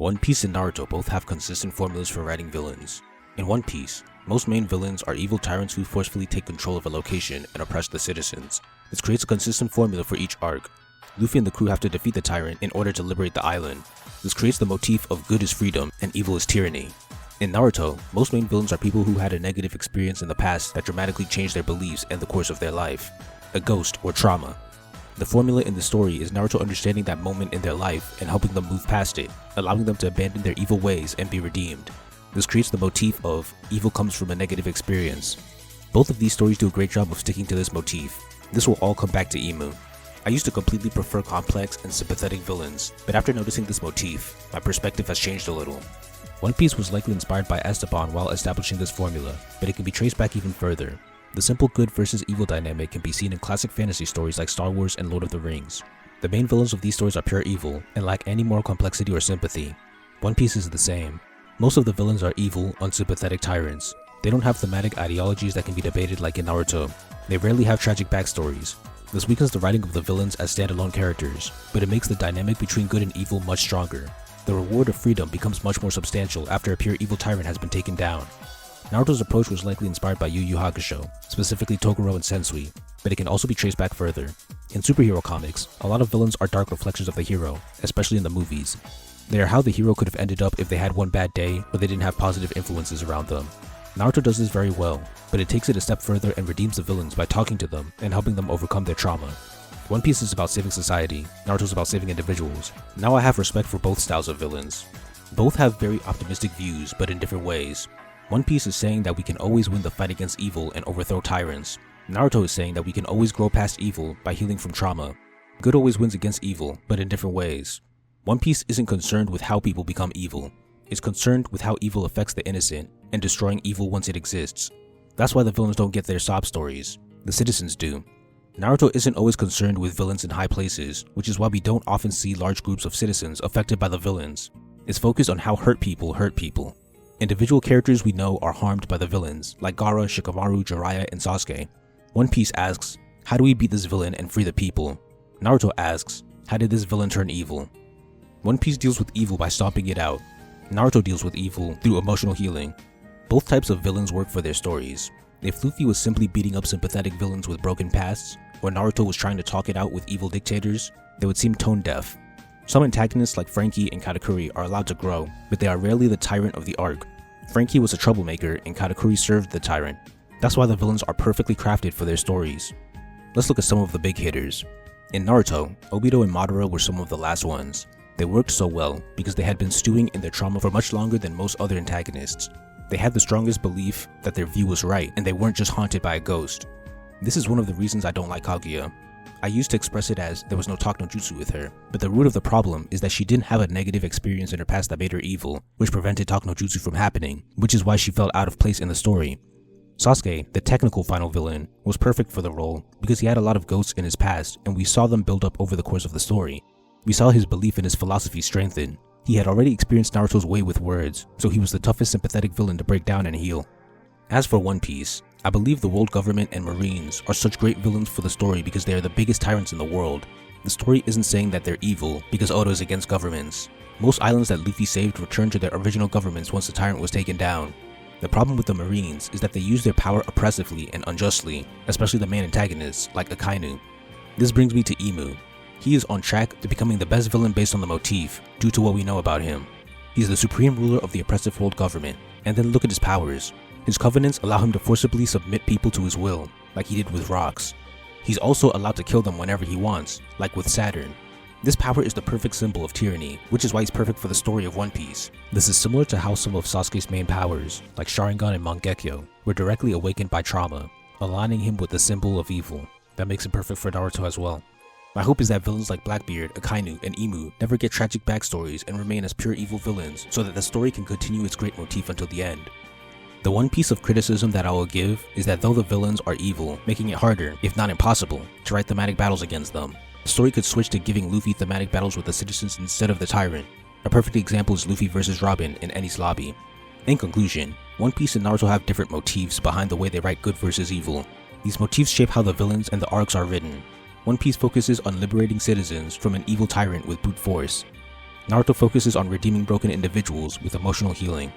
One Piece and Naruto both have consistent formulas for writing villains. In One Piece, most main villains are evil tyrants who forcefully take control of a location and oppress the citizens. This creates a consistent formula for each arc. Luffy and the crew have to defeat the tyrant in order to liberate the island. This creates the motif of good is freedom and evil is tyranny. In Naruto, most main villains are people who had a negative experience in the past that dramatically changed their beliefs and the course of their life. A ghost or trauma. The formula in the story is Naruto understanding that moment in their life and helping them move past it, allowing them to abandon their evil ways and be redeemed. This creates the motif of evil comes from a negative experience. Both of these stories do a great job of sticking to this motif. This will all come back to Imu. I used to completely prefer complex and sympathetic villains, but after noticing this motif, my perspective has changed a little. One Piece was likely inspired by Esteban while establishing this formula, but it can be traced back even further. The simple good versus evil dynamic can be seen in classic fantasy stories like Star Wars and Lord of the Rings. The main villains of these stories are pure evil and lack any moral complexity or sympathy. One Piece is the same. Most of the villains are evil, unsympathetic tyrants. They don't have thematic ideologies that can be debated like in Naruto. They rarely have tragic backstories. This weakens the writing of the villains as standalone characters, but it makes the dynamic between good and evil much stronger. The reward of freedom becomes much more substantial after a pure evil tyrant has been taken down. Naruto's approach was likely inspired by Yu Yu Hakusho, specifically Toguro and Sensui, but it can also be traced back further. In superhero comics, a lot of villains are dark reflections of the hero, especially in the movies. They are how the hero could have ended up if they had one bad day or they didn't have positive influences around them. Naruto does this very well, but it takes it a step further and redeems the villains by talking to them and helping them overcome their trauma. One Piece is about saving society, Naruto's about saving individuals. Now I have respect for both styles of villains. Both have very optimistic views, but in different ways. One Piece is saying that we can always win the fight against evil and overthrow tyrants. Naruto is saying that we can always grow past evil by healing from trauma. Good always wins against evil, but in different ways. One Piece isn't concerned with how people become evil. It's concerned with how evil affects the innocent and destroying evil once it exists. That's why the villains don't get their sob stories. The citizens do. Naruto isn't always concerned with villains in high places, which is why we don't often see large groups of citizens affected by the villains. It's focused on how hurt people hurt people. Individual characters we know are harmed by the villains, like Gaara, Shikamaru, Jiraiya, and Sasuke. One Piece asks, how do we beat this villain and free the people? Naruto asks, how did this villain turn evil? One Piece deals with evil by stomping it out. Naruto deals with evil through emotional healing. Both types of villains work for their stories. If Luffy was simply beating up sympathetic villains with broken pasts, or Naruto was trying to talk it out with evil dictators, they would seem tone deaf. Some antagonists like Franky and Katakuri are allowed to grow, but they are rarely the tyrant of the arc. Franky was a troublemaker and Katakuri served the tyrant. That's why the villains are perfectly crafted for their stories. Let's look at some of the big hitters. In Naruto, Obito and Madara were some of the last ones. They worked so well because they had been stewing in their trauma for much longer than most other antagonists. They had the strongest belief that their view was right and they weren't just haunted by a ghost. This is one of the reasons I don't like Kaguya. I used to express it as there was no talk no jutsu with her, but the root of the problem is that she didn't have a negative experience in her past that made her evil, which prevented talk no jutsu from happening, which is why she felt out of place in the story. Sasuke, the technical final villain, was perfect for the role because he had a lot of ghosts in his past and we saw them build up over the course of the story. We saw his belief in his philosophy strengthen. He had already experienced Naruto's way with words, so he was the toughest sympathetic villain to break down and heal. As for One Piece, I believe the world government and Marines are such great villains for the story because they are the biggest tyrants in the world. The story isn't saying that they're evil because Oda is against governments. Most islands that Luffy saved returned to their original governments once the tyrant was taken down. The problem with the Marines is that they use their power oppressively and unjustly, especially the main antagonists like Akainu. This brings me to Imu. He is on track to becoming the best villain based on the motif, due to what we know about him. He's the supreme ruler of the oppressive world government, and then look at his powers. His covenants allow him to forcibly submit people to his will, like he did with rocks. He's also allowed to kill them whenever he wants, like with Saturn. This power is the perfect symbol of tyranny, which is why he's perfect for the story of One Piece. This is similar to how some of Sasuke's main powers, like Sharingan and Mangekyo, were directly awakened by trauma, aligning him with the symbol of evil. That makes him perfect for Naruto as well. My hope is that villains like Blackbeard, Akainu, and Imu never get tragic backstories and remain as pure evil villains so that the story can continue its great motif until the end. The one piece of criticism that I will give is that though the villains are evil, making it harder, if not impossible, to write thematic battles against them, the story could switch to giving Luffy thematic battles with the citizens instead of the tyrant. A perfect example is Luffy vs Robin in Enies Lobby. In conclusion, One Piece and Naruto have different motifs behind the way they write good versus evil. These motifs shape how the villains and the arcs are written. One Piece focuses on liberating citizens from an evil tyrant with brute force. Naruto focuses on redeeming broken individuals with emotional healing.